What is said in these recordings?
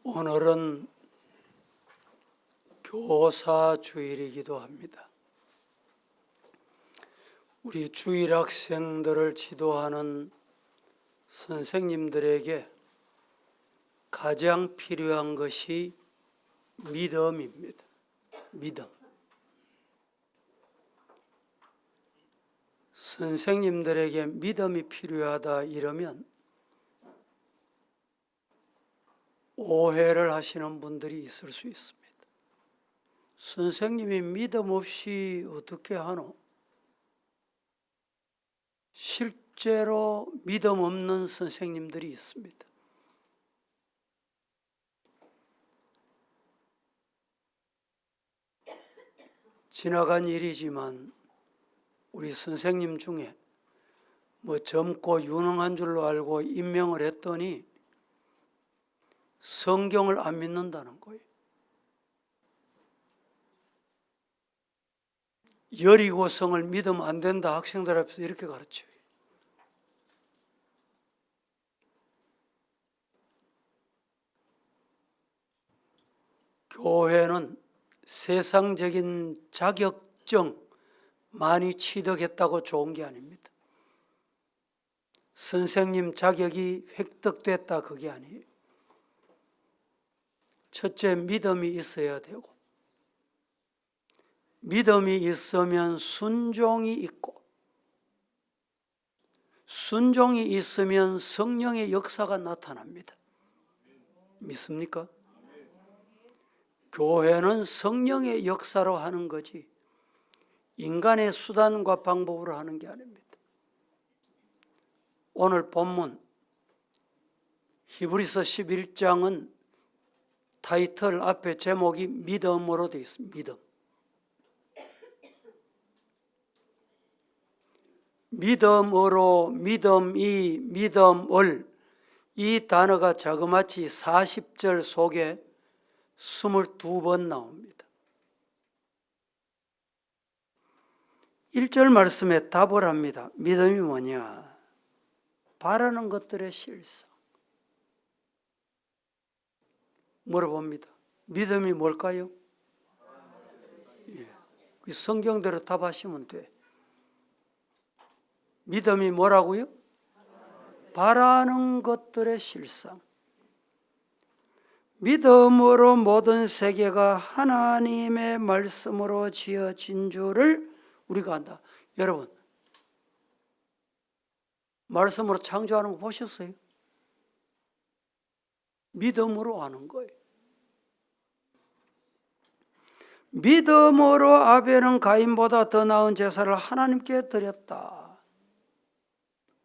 오늘은 교사 주일이기도 합니다. 우리 주일 학생들을 지도하는 선생님들에게 가장 필요한 것이 믿음입니다. 믿음. 선생님들에게 믿음이 필요하다 이러면 오해를 하시는 분들이 있을 수 있습니다. 선생님이 믿음 없이 어떻게 하노? 실제로 믿음 없는 선생님들이 있습니다. 지나간 일이지만 우리 선생님 중에 젊고 유능한 줄로 알고 임명을 했더니 성경을 안 믿는다는 거예요. 여리고성을 믿으면 안 된다 학생들 앞에서 이렇게 가르쳐요. 교회는 세상적인 자격증 많이 취득했다고 좋은 게 아닙니다. 선생님 자격이 획득됐다 그게 아니에요. 첫째, 믿음이 있어야 되고, 믿음이 있으면 순종이 있고, 순종이 있으면 성령의 역사가 나타납니다. 믿습니까? 교회는 성령의 역사로 하는 거지 인간의 수단과 방법으로 하는 게 아닙니다. 오늘 본문 히브리서 11장은 타이틀 앞에 제목이 믿음으로 되어 있습니다. 믿음. 믿음으로, 믿음이, 믿음을 이 단어가 자그마치 40절 속에 22번 나옵니다. 1절 말씀에 답을 합니다. 믿음이 뭐냐? 바라는 것들의 실상. 물어봅니다. 믿음이 뭘까요? 성경대로 답하시면 돼. 믿음이 뭐라고요? 바라는 것들의 실상. 믿음으로 모든 세계가 하나님의 말씀으로 지어진 줄을 우리가 안다. 여러분, 말씀으로 창조하는 거 보셨어요? 믿음으로 아는 거예요. 믿음으로 아벨은 가인보다 더 나은 제사를 하나님께 드렸다.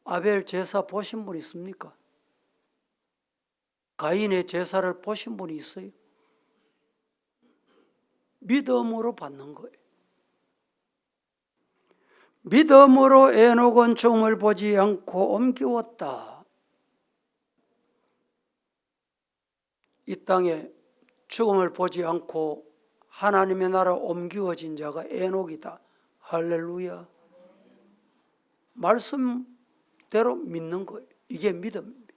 아벨 제사 보신 분 있습니까? 가인의 제사를 보신 분이 있어요? 믿음으로 받는 거예요. 믿음으로 에녹은 죽음을 보지 않고 옮기웠다. 이 땅에 죽음을 보지 않고 하나님의 나라 옮기워진 자가 에녹이다. 할렐루야. 말씀대로 믿는 거예요. 이게 믿음입니다.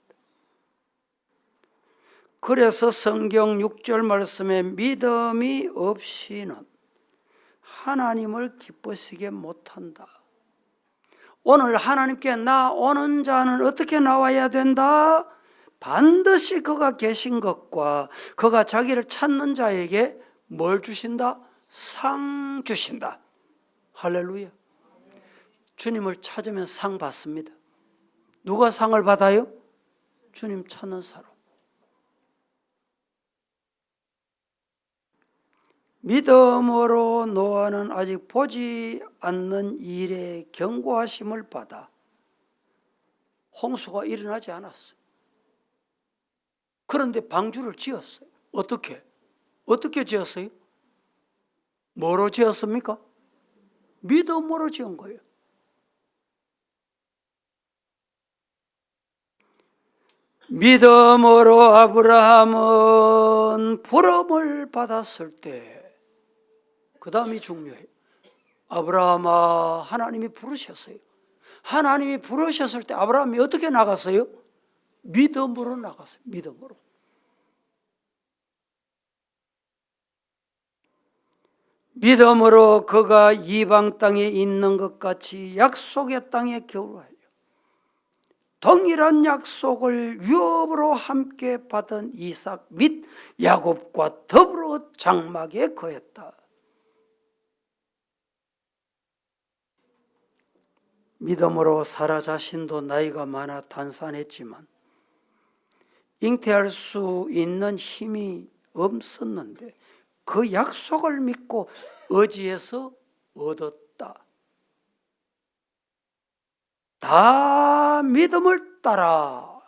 그래서 성경 6절 말씀에 믿음이 없이는 하나님을 기쁘시게 못한다. 오늘 하나님께 나오는 자는 어떻게 나와야 된다? 반드시 그가 계신 것과 그가 자기를 찾는 자에게 뭘 주신다? 상 주신다. 할렐루야. 주님을 찾으면 상 받습니다. 누가 상을 받아요? 주님 찾는 사람. 믿음으로 노아는 아직 보지 않는 일에 경고하심을 받아 홍수가 일어나지 않았어요. 그런데 방주를 지었어요. 어떻게 지었어요? 뭐로 지었습니까? 믿음으로 지은 거예요. 믿음으로 아브라함은 부름을 받았을 때, 그 다음이 중요해요. 아브라함아, 하나님이 부르셨어요. 하나님이 부르셨을 때 아브라함이 어떻게 나갔어요? 믿음으로 나갔어요. 믿음으로. 믿음으로 그가 이방 땅에 있는 것 같이 약속의 땅에 겨루하여 동일한 약속을 유업으로 함께 받은 이삭 및 야곱과 더불어 장막에 거했다. 믿음으로 사라 자신도 나이가 많아 단산했지만 잉태할 수 있는 힘이 없었는데 그 약속을 믿고 의지해서 얻었다. 다 믿음을 따라.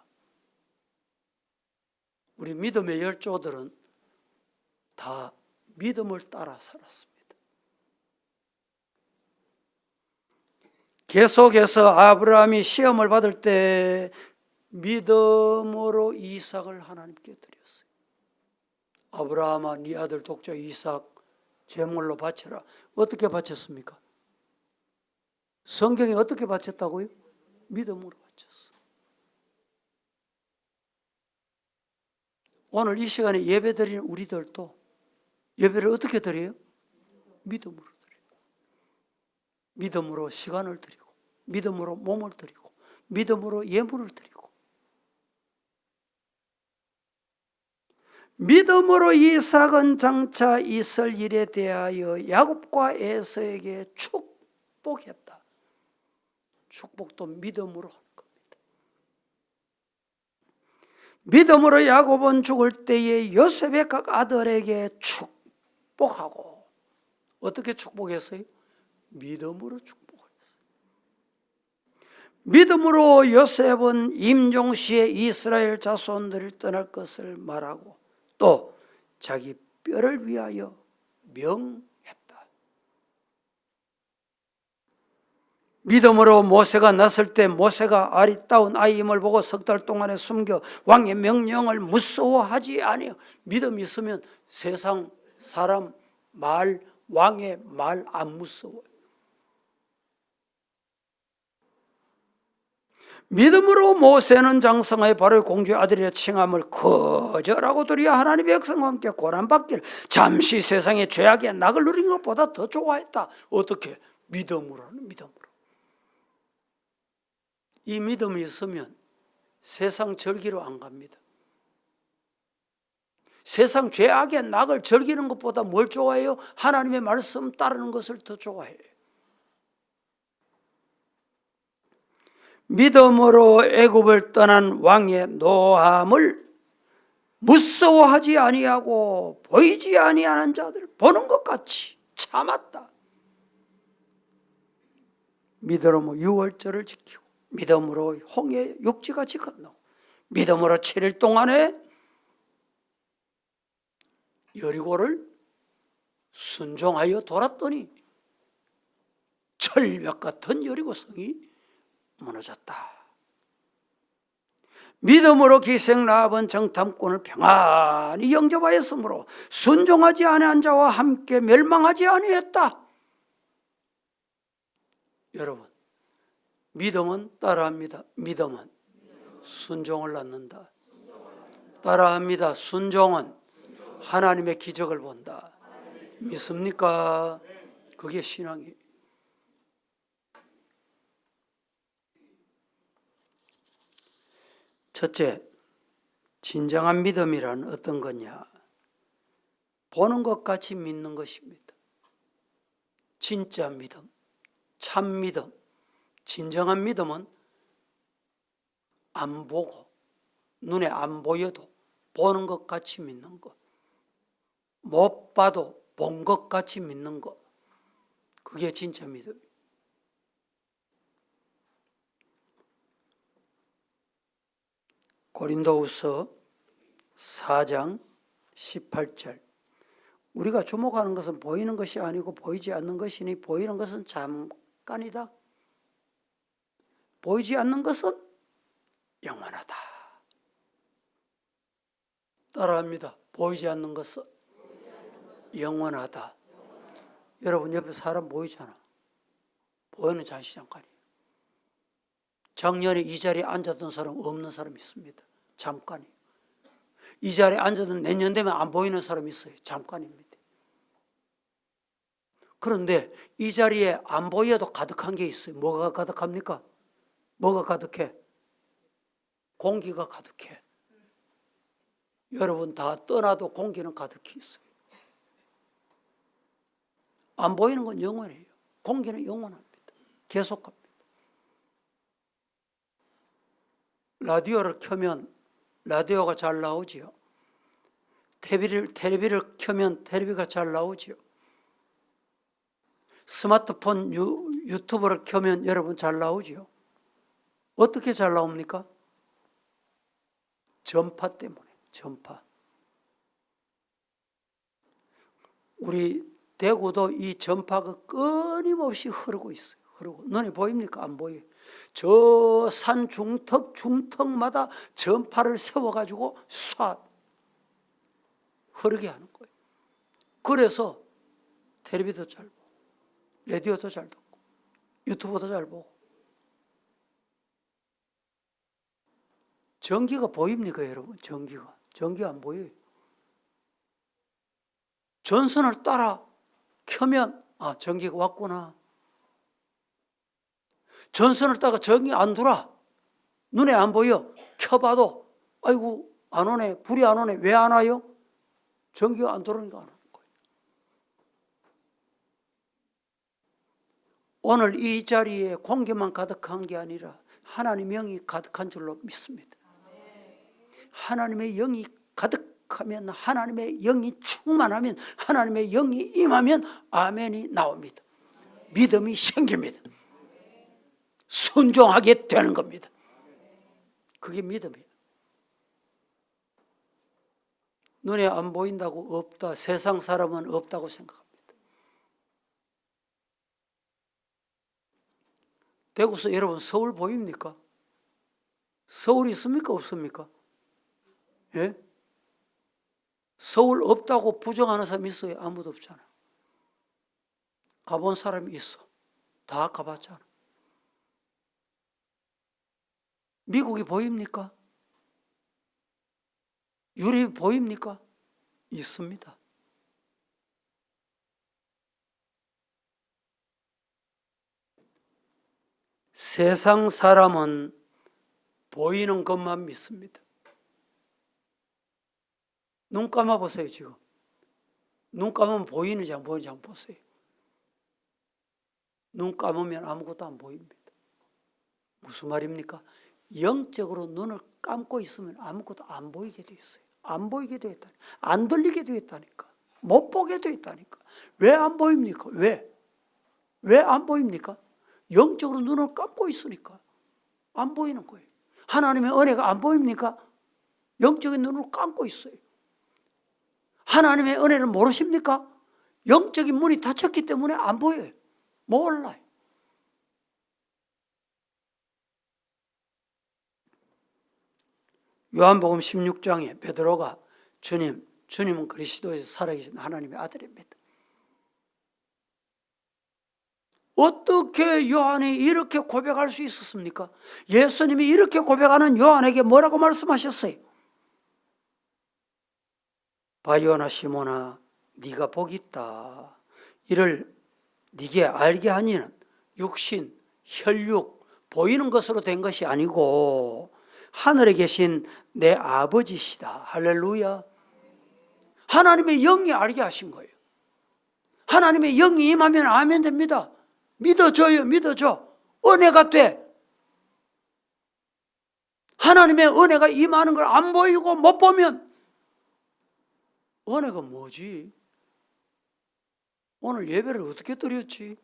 우리 믿음의 열조들은 다 믿음을 따라 살았습니다. 계속해서 아브라함이 시험을 받을 때 믿음으로 이삭을 하나님께 드렸어요. 아브라함아, 네 아들 독자 이삭 제물로 바쳐라. 어떻게 바쳤습니까? 성경에 어떻게 바쳤다고요? 믿음으로 바쳤어. 오늘 이 시간에 예배 드리는 우리들도 예배를 어떻게 드려요? 믿음으로 드려요. 믿음으로 시간을 드리고, 믿음으로 몸을 드리고, 믿음으로 예물을 드리고, 믿음으로 이삭은 장차 있을 일에 대하여 야곱과 에서에게 축복했다. 축복도 믿음으로 하는 겁니다. 믿음으로 야곱은 죽을 때에 요셉의 각 아들에게 축복하고, 어떻게 축복했어요? 믿음으로 축복을 했어요. 믿음으로 요셉은 임종시에 이스라엘 자손들을 떠날 것을 말하고 또 자기 뼈를 위하여 명했다. 믿음으로 모세가 났을 때 모세가 아리따운 아이임을 보고 석 달 동안에 숨겨 왕의 명령을 무서워하지 아니하여. 믿음이 있으면 세상 사람 말, 왕의 말 안 무서워요. 믿음으로 모세는 장성하여 바로의 공주의 아들이라 칭함을 거절하고 도리어 하나님의 백성과 함께 고난받기를 잠시 세상의 죄악의 낙을 누린 것보다 더 좋아했다. 어떻게? 믿음으로는 믿음으로. 이 믿음이 있으면 세상 절기로 안 갑니다. 세상 죄악의 낙을 즐기는 것보다 뭘 좋아해요? 하나님의 말씀 따르는 것을 더 좋아해요. 믿음으로 애굽을 떠난 왕의 노함을 무서워하지 아니하고 보이지 아니하는 자들 보는 것 같이 참았다. 믿음으로 유월절을 지키고 믿음으로 홍해 육지같이 건너고 믿음으로 7일 동안에 여리고를 순종하여 돌았더니 철벽 같은 여리고성이 무너졌다. 믿음으로 기생 라합은 정탐꾼을 평안히 영접하였으므로 순종하지 아니한 자와 함께 멸망하지 아니했다. 여러분, 믿음은 따라합니다. 믿음은 순종을 낳는다. 따라합니다. 순종은 하나님의 기적을 본다. 믿습니까? 그게 신앙이에요. 첫째, 진정한 믿음이란 어떤 거냐? 보는 것 같이 믿는 것입니다. 진짜 믿음, 참 믿음, 진정한 믿음은 안 보고, 눈에 안 보여도 보는 것 같이 믿는 것, 못 봐도 본 것 같이 믿는 것, 그게 진짜 믿음이에요. 고린도후서 4장 18절. 우리가 주목하는 것은 보이는 것이 아니고 보이지 않는 것이니 보이는 것은 잠깐이다. 보이지 않는 것은 영원하다. 따라합니다. 보이지 않는 것은 영원하다. 여러분 옆에 사람 보이잖아. 보이는 잠시 잠깐이에요. 작년에 이 자리에 앉았던 사람 없는 사람 있습니다. 잠깐이에요. 이 자리에 앉았던 내년 되면 안 보이는 사람 있어요. 잠깐입니다. 그런데 이 자리에 안 보여도 가득한 게 있어요. 뭐가 가득합니까? 뭐가 가득해? 공기가 가득해. 여러분 다 떠나도 공기는 가득히 있어요. 안 보이는 건 영원해요. 공기는 영원합니다. 계속합니다. 라디오를 켜면 라디오가 잘 나오지요. 텔레비를 켜면 텔레비가 잘 나오지요. 스마트폰 유튜브를 켜면 여러분 잘 나오지요. 어떻게 잘 나옵니까? 전파 때문에. 전파. 우리 대구도 이 전파가 끊임없이 흐르고 있어요. 흐르고. 눈에 보입니까? 안 보여요. 저 산 중턱마다 전파를 세워가지고 쏴 흐르게 하는 거예요. 그래서 텔레비도 잘 보고 라디오도 잘 듣고 유튜브도 잘 보고. 전기가 보입니까 여러분? 전기가 안 보여요. 전선을 따라 켜면 전기가 왔구나. 전선을 따라 전기 안 들어와. 눈에 안 보여. 켜봐도 아이고 안 오네. 불이 안 오네. 왜 안 와요? 전기가 안 들어오니까 안 오는 거예요. 오늘 이 자리에 공기만 가득한 게 아니라 하나님의 영이 가득한 줄로 믿습니다. 하나님의 영이 가득하면, 하나님의 영이 충만하면, 하나님의 영이 임하면 아멘이 나옵니다. 믿음이 생깁니다. 순종하게 되는 겁니다. 그게 믿음이에요. 눈에 안 보인다고 없다. 세상 사람은 없다고 생각합니다. 대구서 여러분 서울 보입니까? 서울 있습니까? 없습니까? 예? 서울 없다고 부정하는 사람이 있어요? 아무도 없잖아. 가본 사람이 있어. 다 가봤잖아. 미국이 보입니까? 유럽이 보입니까? 있습니다. 세상 사람은 보이는 것만 믿습니다. 눈 감아 보세요. 지금 눈 감으면 보이는지 안 보이는지 한번 보세요. 눈 감으면 아무것도 안 보입니다. 무슨 말입니까? 영적으로 눈을 감고 있으면 아무것도 안 보이게 돼 있어요. 안 보이게 돼 있다니까. 안 들리게 돼 있다니까. 못 보게 돼 있다니까. 왜 안 보입니까? 왜 안 보입니까? 영적으로 눈을 감고 있으니까 안 보이는 거예요. 하나님의 은혜가 안 보입니까? 영적인 눈을 감고 있어요. 하나님의 은혜를 모르십니까? 영적인 문이 닫혔기 때문에 안 보여요. 몰라요. 요한복음 16장에 베드로가 주님은 그리스도에서 살아계신 하나님의 아들입니다. 어떻게 요한이 이렇게 고백할 수 있었습니까? 예수님이 이렇게 고백하는 요한에게 뭐라고 말씀하셨어요? 바요나 시몬아 네가 복이 있다. 이를 네게 알게 하니는 육신, 혈육, 보이는 것으로 된 것이 아니고 하늘에 계신 내 아버지시다. 할렐루야. 하나님의 영이 알게 하신 거예요. 하나님의 영이 임하면 아멘 됩니다. 믿어줘요. 믿어줘. 은혜가 돼. 하나님의 은혜가 임하는 걸 안 보이고 못 보면 은혜가 뭐지? 오늘 예배를 어떻게 드렸지?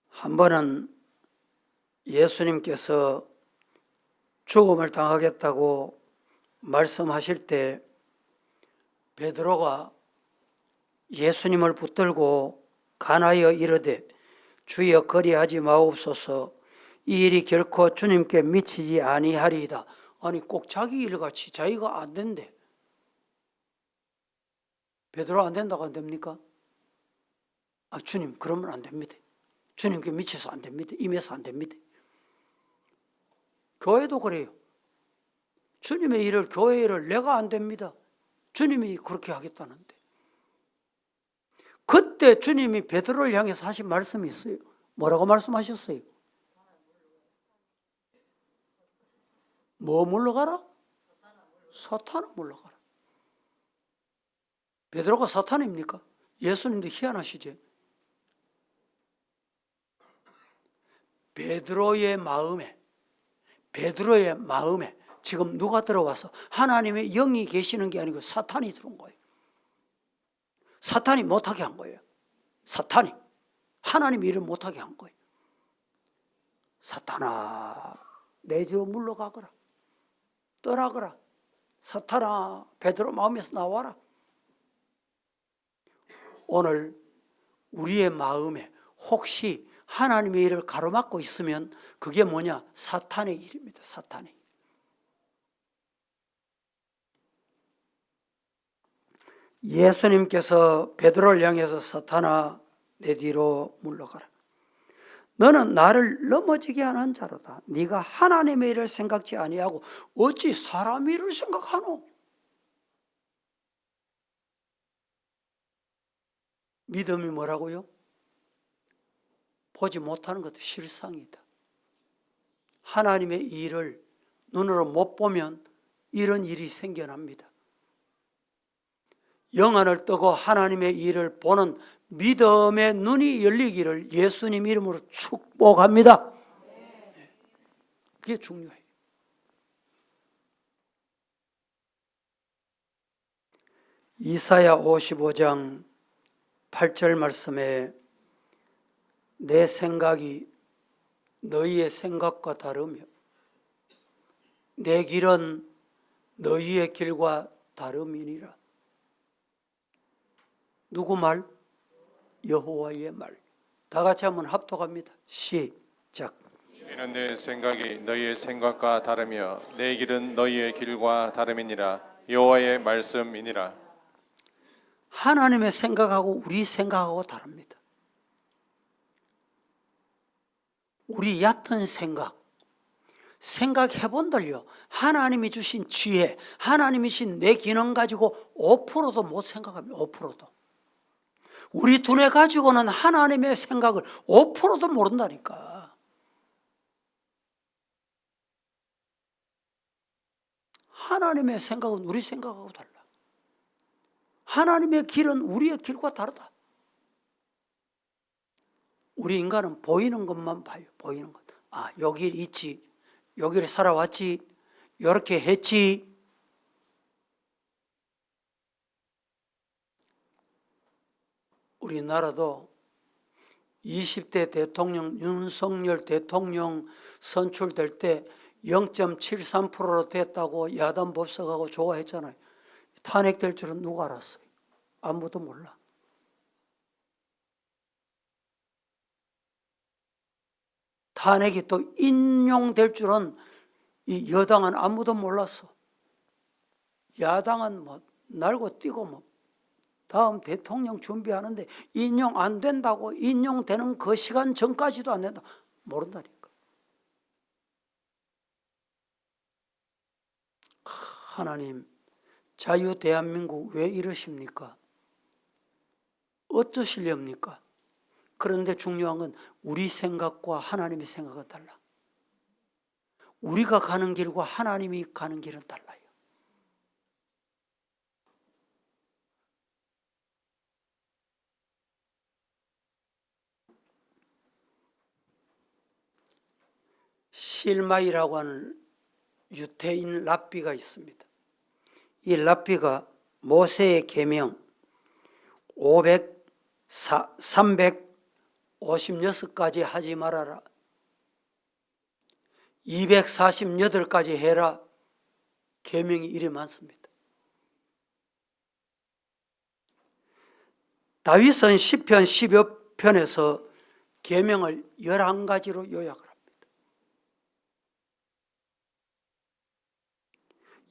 한 번은 예수님께서 죽음을 당하겠다고 말씀하실 때 베드로가 예수님을 붙들고 간하여 이르되 주여 그리하지 마옵소서 이 일이 결코 주님께 미치지 아니하리이다. 아니 꼭 자기 일같이 자기가 안 된대. 베드로 안 된다고 안 됩니까? 주님 그러면 안 됩니다. 주님께 미쳐서 안 됩니다. 임해서 안 됩니다. 교회도 그래요. 주님의 일을, 교회 일을 내가 안 됩니다. 주님이 그렇게 하겠다는데. 그때 주님이 베드로를 향해서 하신 말씀이 있어요. 뭐라고 말씀하셨어요? 뭐 물러가라? 사탄아 물러가라. 베드로가 사탄입니까? 예수님도 희한하시지. 베드로의 마음에 지금 누가 들어와서 하나님의 영이 계시는 게 아니고 사탄이 들어온 거예요. 사탄이 못하게 한 거예요. 사탄이 하나님의 일을 못하게 한 거예요. 사탄아, 내 뒤로 물러가거라. 떠나거라. 사탄아, 베드로 마음에서 나와라. 오늘 우리의 마음에 혹시 하나님의 일을 가로막고 있으면 그게 뭐냐? 사탄의 일입니다. 사탄의 일. 예수님께서 베드로를 향해서 사탄아, 내 뒤로 물러가라. 너는 나를 넘어지게 하는 자로다. 네가 하나님의 일을 생각지 아니하고 어찌 사람 일을 생각하노? 믿음이 뭐라고요? 보지 못하는 것도 실상이다. 하나님의 일을 눈으로 못 보면 이런 일이 생겨납니다. 영안을 뜨고 하나님의 일을 보는 믿음의 눈이 열리기를 예수님 이름으로 축복합니다. 그게 중요해요. 이사야 55장 8절 말씀에 내 생각이 너희의 생각과 다르며 내 길은 너희의 길과 다름이니라. 누구 말? 여호와의 말. 다 같이 한번 합독합니다. 시작. 이는 내 생각이 너희의 생각과 다르며 내 길은 너희의 길과 다름이니라. 여호와의 말씀이니라. 하나님의 생각하고 우리 생각하고 다릅니다. 우리 얕은 생각해본들요, 하나님이 주신 지혜, 하나님이 주신 내 기능 가지고 5%도 못 생각합니다. 5%도. 우리 두뇌 가지고는 하나님의 생각을 5%도 모른다니까. 하나님의 생각은 우리 생각하고 달라. 하나님의 길은 우리의 길과 다르다. 우리 인간은 보이는 것만 봐요. 보이는 것. 아, 여기 있지. 여기를 살아왔지. 이렇게 했지. 우리나라도 20대 대통령 윤석열 대통령 선출될 때 0.73%로 됐다고 야단 법석하고 좋아했잖아요. 탄핵될 줄은 누가 알았어요? 아무도 몰라. 탄핵이 또 인용될 줄은 이 여당은 아무도 몰랐어. 야당은 뭐 날고 뛰고 뭐 다음 대통령 준비하는데 인용 안 된다고, 인용되는 그 시간 전까지도 안 된다. 모른다니까. 하나님, 자유 대한민국 왜 이러십니까? 어떠시렵니까? 그런데 중요한 건 우리 생각과 하나님의 생각은 달라. 우리가 가는 길과 하나님이 가는 길은 달라요. 실마이라고 하는 유태인 랍비가 있습니다. 이 랍비가 모세의 계명 356가지 하지 말아라, 248가지 해라, 계명이 이리 많습니다. 다윗은 시편 10여 편에서 계명을 11가지로 요약을 합니다.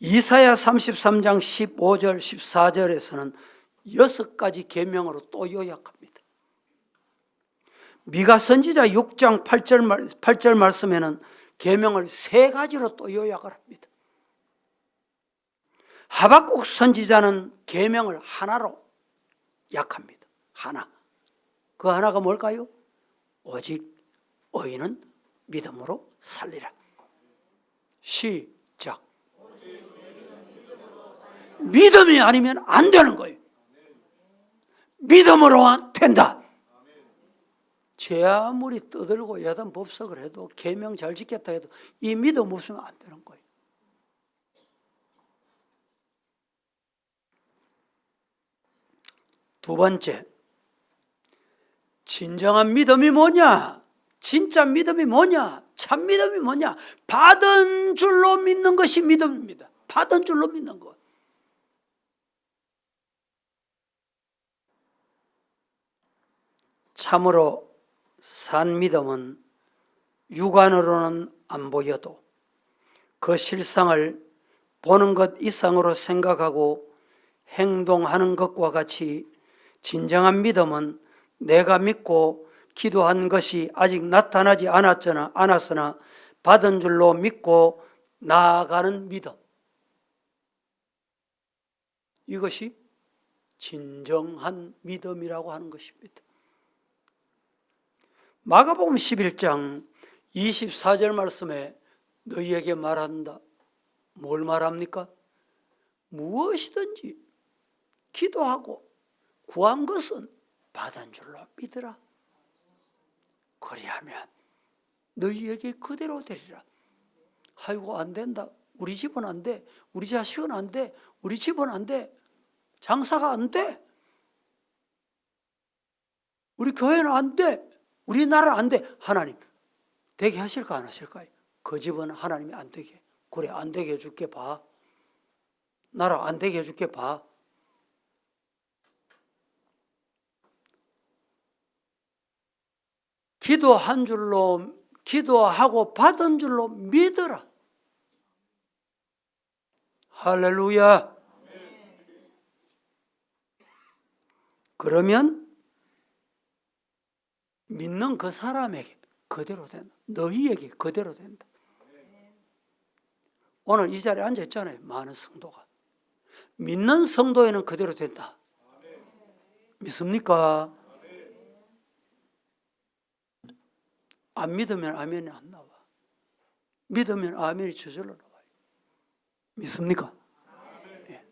이사야 33장 15절 14절에서는 6가지 계명으로 또 요약합니다. 미가 선지자 6장 8절 말씀에는 계명을 3가지로 또 요약을 합니다. 하박국 선지자는 계명을 하나로 약합니다. 하나. 그 하나가 뭘까요? 오직 의인은 믿음으로 살리라. 시작. 믿음이 아니면 안 되는 거예요. 믿음으로만 된다. 제 아무리 떠들고 야단 법석을 해도 계명 잘 지켰다 해도 이 믿음 없으면 안 되는 거예요. 두 번째, 진정한 믿음이 뭐냐? 진짜 믿음이 뭐냐? 참 믿음이 뭐냐? 받은 줄로 믿는 것이 믿음입니다. 받은 줄로 믿는 것. 참으로 산 믿음은 육안으로는 안 보여도 그 실상을 보는 것 이상으로 생각하고 행동하는 것과 같이 진정한 믿음은 내가 믿고 기도한 것이 아직 나타나지 않았으나 받은 줄로 믿고 나아가는 믿음. 이것이 진정한 믿음이라고 하는 것입니다. 마가복음 11장 24절 말씀에 너희에게 말한다. 뭘 말합니까? 무엇이든지 기도하고 구한 것은 받은 줄로 믿으라. 그리하면 너희에게 그대로 되리라. 아이고 안 된다. 우리 집은 안 돼. 우리 자식은 안 돼. 우리 집은 안 돼. 장사가 안 돼. 우리 교회는 안 돼. 우리나라 안 돼. 하나님 되게 하실까 안 하실까요? 그 집은 하나님이 안 되게. 그래 안 되게 해줄게 봐. 나라 안 되게 해줄게 봐. 기도한 줄로 기도하고 받은 줄로 믿으라. 할렐루야. 그러면 믿는 그 사람에게 그대로 된다. 너희에게 그대로 된다. 오늘 이 자리에 앉아 있잖아요. 많은 성도가. 믿는 성도에는 그대로 된다. 믿습니까? 안 믿으면 아멘이 안 나와. 믿으면 아멘이 저절로 나와요. 믿습니까? 예.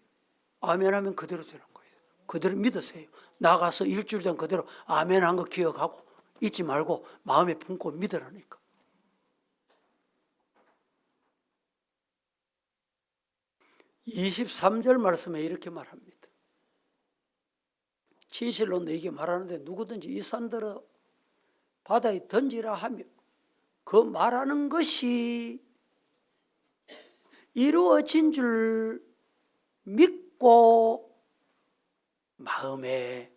아멘 하면 그대로 되는 거예요. 그대로 믿으세요. 나가서 일주일 전 그대로 아멘 한 거 기억하고 잊지 말고 마음에 품고 믿으라니까. (23절) 말씀에 이렇게 말합니다. 진실로 너에게 말하는데 누구든지 이 산들어 바다에 던지라 하며 그 말하는 것이 이루어진 줄 믿고 마음에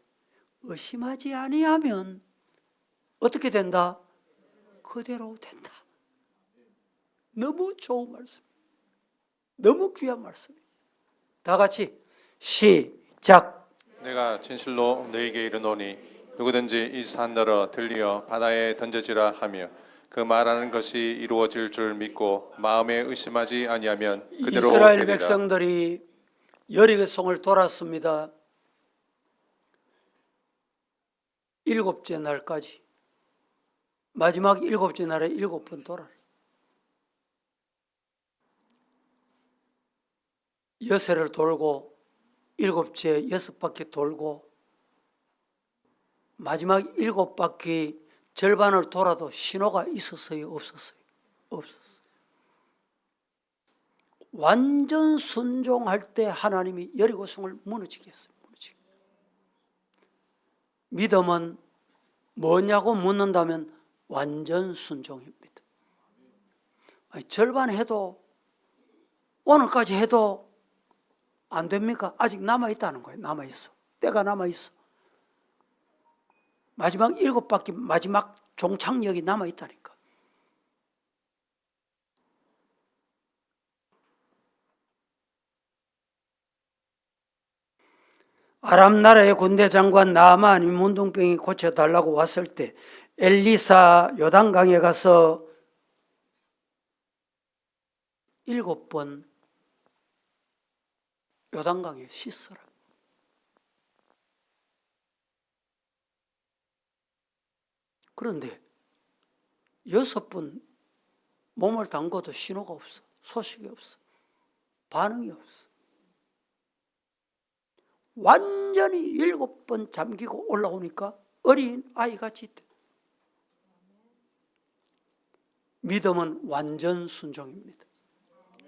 의심하지 아니하면 어떻게 된다? 그대로 된다. 너무 좋은 말씀, 너무 귀한 말씀. 다 같이 시작. 내가 진실로 너에게 이르노니 누구든지 이 산더러 들리어 바다에 던져지라 하며 그 말하는 것이 이루어질 줄 믿고 마음에 의심하지 아니하면 그대로 이스라엘 되리라. 백성들이 여리고성을 돌았습니다. 7째 날까지. 마지막 7째 날에 7번 돌아라. 여세를 돌고 7째 6바퀴 돌고 마지막 7바퀴 절반을 돌아도 신호가 있었어요? 없었어요? 없었어요. 완전 순종할 때 하나님이 여리고성을 무너지게 했어요. 무너지게. 믿음은 뭐냐고 묻는다면 완전 순종입니다. 아니, 절반 해도 오늘까지 해도 안 됩니까? 아직 남아있다는 거예요. 남아있어. 때가 남아있어. 마지막 7바퀴 마지막 종착역이 남아있다니까. 아람 나라의 군대 장관 나아만이 문둥병이 고쳐달라고 왔을 때 엘리사 요단강에 가서 7번 요단강에 씻어라. 그런데 6번 몸을 담궈도 신호가 없어. 소식이 없어. 반응이 없어. 완전히 7번 잠기고 올라오니까 어린 아이같이 있대. 믿음은 완전 순종입니다.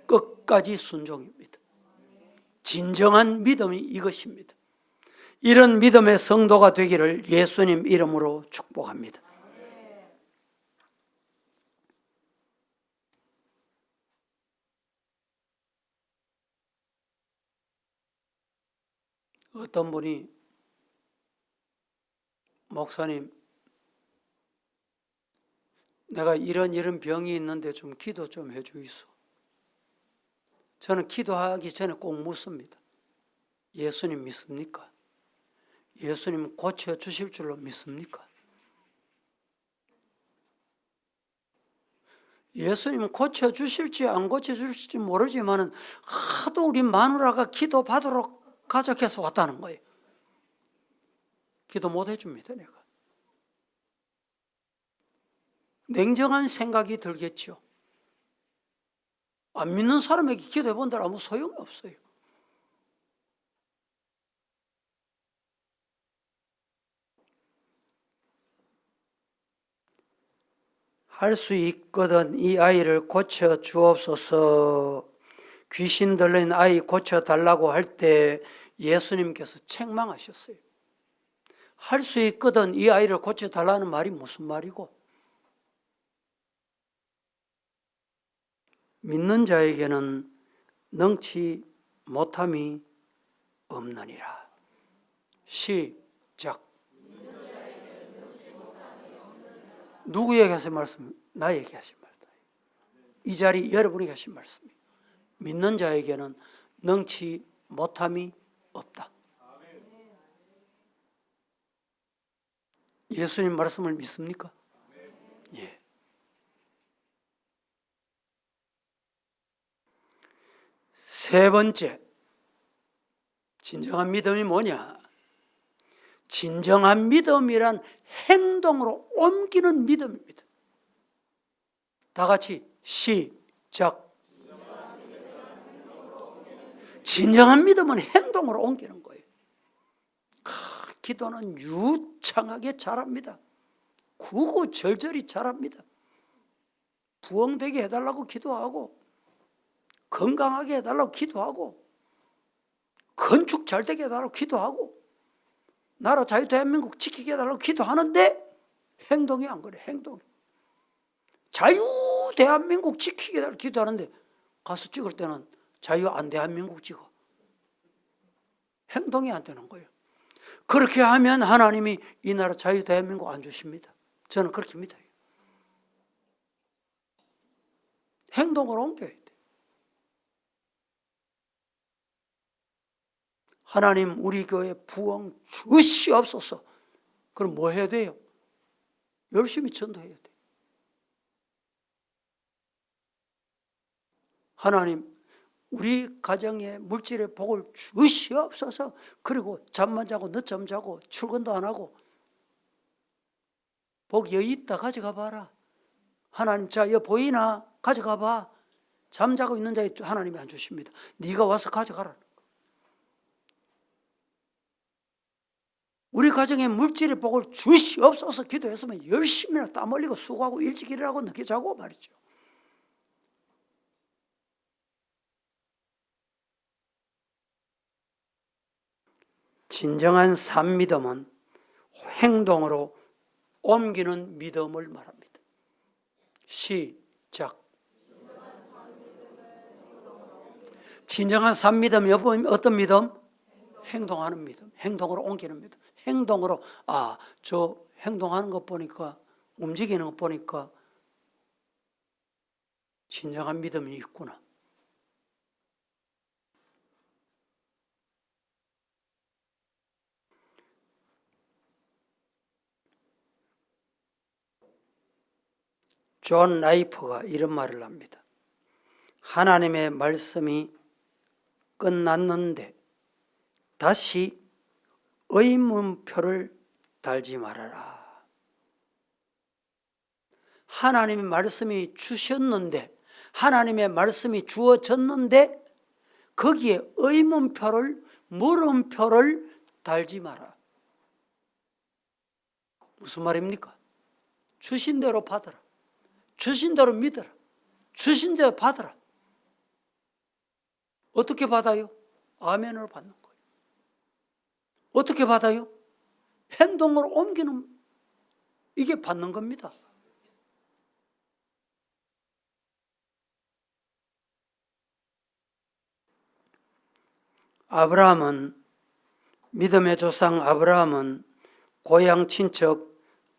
끝까지 순종입니다. 진정한 믿음이 이것입니다. 이런 믿음의 성도가 되기를 예수님 이름으로 축복합니다. 어떤 분이 목사님, 내가 이런 병이 있는데 좀 기도 좀 해주이소. 저는 기도하기 전에 꼭 묻습니다. 예수님 믿습니까? 예수님 고쳐주실 줄로 믿습니까? 예수님 고쳐주실지 안 고쳐주실지 모르지만 하도 우리 마누라가 기도 받으러 가족해서 왔다는 거예요. 기도 못 해줍니다, 내가. 냉정한 생각이 들겠죠. 안 믿는 사람에게 기도해 본다라 아무 소용이 없어요. 할 수 있거든 이 아이를 고쳐 주옵소서. 귀신 들린 아이 고쳐 달라고 할 때 예수님께서 책망하셨어요. 할 수 있거든 이 아이를 고쳐 달라는 말이 무슨 말이고, 믿는 자에게는 능치 못함이 없느니라. 시작. 누구에게 하신 말씀? 나에게 하신 말씀. 이 자리 여러분에게 하신 말씀이에요. 믿는 자에게는 능치 못함이 없다. 예수님 말씀을 믿습니까? 예. 세 번째, 진정한 믿음이 뭐냐? 진정한 믿음이란 행동으로 옮기는 믿음입니다. 다 같이 시작. 진정한 믿음은 행동으로 옮기는 거예요. 기도는 유창하게 잘합니다. 구구절절히 잘합니다. 부흥되게 해달라고 기도하고, 건강하게 해달라고 기도하고, 건축 잘 되게 해달라고 기도하고, 나라 자유 대한민국 지키게 해달라고 기도하는데 행동이 안 그래. 행동이. 자유 대한민국 지키게 해달라고 기도하는데 가서 찍을 때는 자유 안 대한민국 찍어. 행동이 안 되는 거예요. 그렇게 하면 하나님이 이 나라 자유 대한민국 안 주십니다. 저는 그렇게 믿어요. 행동으로 옮겨야 돼. 하나님 우리 교회 부흥 주시옵소서. 그럼 뭐 해야 돼요? 열심히 전도해야 돼. 하나님 우리 가정에 물질의 복을 주시옵소서. 그리고 잠만 자고 늦잠 자고 출근도 안 하고 복 여기 있다 가져가 봐라. 하나님 자 여기 보이나? 가져가 봐. 잠자고 있는 자에 하나님이 안 주십니다. 네가 와서 가져가라. 우리 가정에 물질의 복을 주시옵소서 기도했으면 열심히나 땀 흘리고 수고하고 일찍 일어나고 늦게 자고 말이죠. 진정한 산믿음은 행동으로 옮기는 믿음을 말합니다. 시작. 진정한 산믿음이 어떤 믿음? 행동하는 믿음. 행동으로 옮기는 믿음. 행동으로 저 행동하는 것 보니까 움직이는 것 보니까 진정한 믿음이 있구나. 존 라이프가 이런 말을 합니다. 하나님의 말씀이 끝났는데 다시 의문표를 달지 말아라. 하나님의 말씀이 주셨는데, 하나님의 말씀이 주어졌는데 거기에 의문표를, 물음표를 달지 마라. 무슨 말입니까? 주신 대로 받아라. 주신 대로 믿어라. 주신 대로 받아라. 어떻게 받아요? 아멘을 받는 거예요. 어떻게 받아요? 행동으로 옮기는, 이게 받는 겁니다. 아브라함은, 믿음의 조상 아브라함은 고향 친척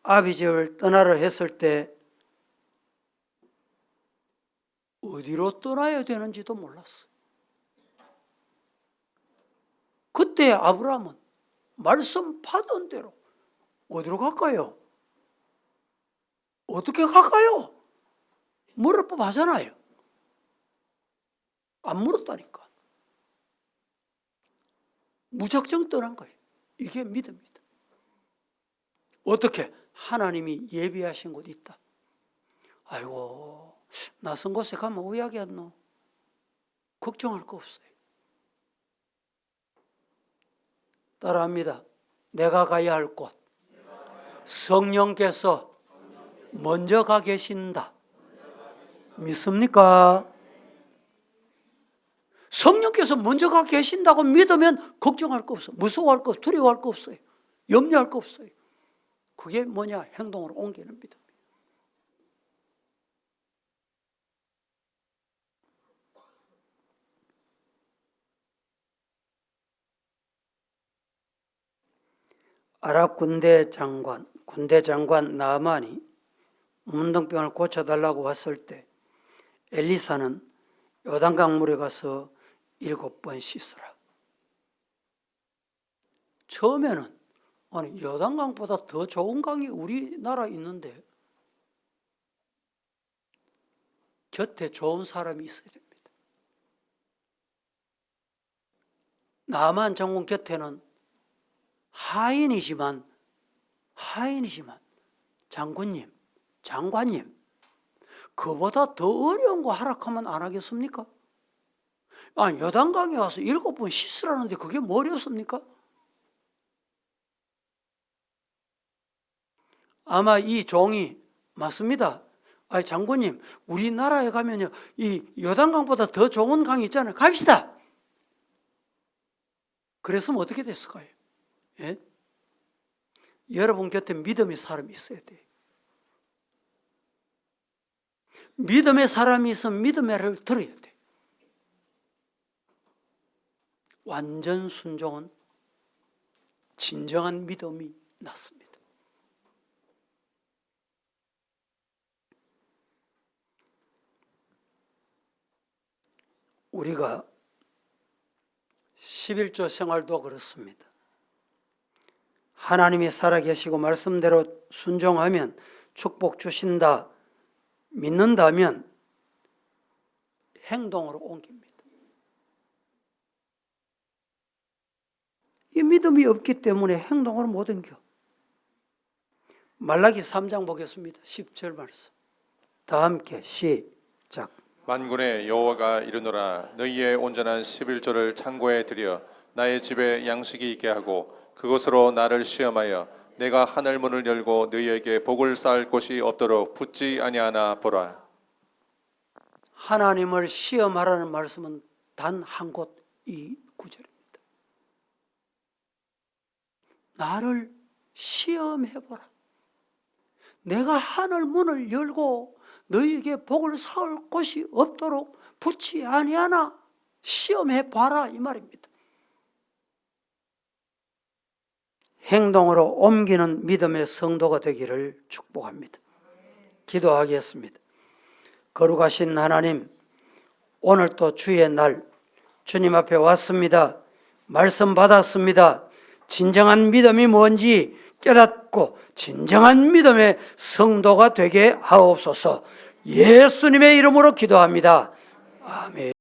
아비집을 떠나려 했을 때 어디로 떠나야 되는지도 몰랐어. 그때 아브라함은 말씀 받은 대로 어디로 갈까요? 어떻게 갈까요? 물을 법하잖아요. 안 물었다니까. 무작정 떠난 거예요. 이게 믿음입니다. 어떻게? 하나님이 예비하신 곳이 있다. 아이고, 낯선 곳에 가면 오야겠노? 걱정할 거 없어요. 따라합니다. 내가 가야 할 곳, 성령께서 먼저 가 계신다. 믿습니까? 성령께서 먼저 가 계신다고 믿으면 걱정할 거 없어요. 무서워할 거, 두려워할 거 없어요. 염려할 거 없어요. 그게 뭐냐? 행동으로 옮기는 믿음. 아랍 군대 장관 나아만이 문둥병을 고쳐달라고 왔을 때 엘리사는 요단강 물에 가서 7번 씻으라. 처음에는 아니 요단강보다 더 좋은 강이 우리나라에 있는데 곁에 좋은 사람이 있어야 됩니다. 나아만 장군 곁에는 하인이지만 장관님 그보다 더 어려운 거 하락하면 안 하겠습니까? 아니 요단강에 가서 7번 씻으라는데 그게 뭐 어렵습니까? 아마 이 종이 맞습니다. 아니 장군님 우리나라에 가면요 이 요단강보다 더 좋은 강이 있잖아요. 갑시다. 그랬으면 어떻게 됐을까요? 예? 여러분 곁에 믿음의 사람이 있어야 돼요. 믿음의 사람이 있으면 믿음의 말을 들어야 돼요. 완전 순종은 진정한 믿음이 낳습니다. 우리가 11조 생활도 그렇습니다. 하나님이 살아계시고 말씀대로 순종하면 축복 주신다 믿는다면 행동으로 옮깁니다. 이 믿음이 없기 때문에 행동으로 못 옮겨. 말라기 3장 보겠습니다. 10절 말씀. 다 함께 시작. 만군의 여호와가 이르노라 너희의 온전한 11조를 창고에 들여 나의 집에 양식이 있게 하고 그것으로 나를 시험하여 내가 하늘 문을 열고 너희에게 복을 쌓을 곳이 없도록 붙지 아니하나 보라. 하나님을 시험하라는 말씀은 단 한 곳 이 구절입니다. 나를 시험해보라. 내가 하늘 문을 열고 너희에게 복을 쌓을 곳이 없도록 붙지 아니하나 시험해봐라 이 말입니다. 행동으로 옮기는 믿음의 성도가 되기를 축복합니다. 기도하겠습니다. 거룩하신 하나님, 오늘 또 주의 날 주님 앞에 왔습니다. 말씀 받았습니다. 진정한 믿음이 뭔지 깨닫고 진정한 믿음의 성도가 되게 하옵소서. 예수님의 이름으로 기도합니다. 아멘.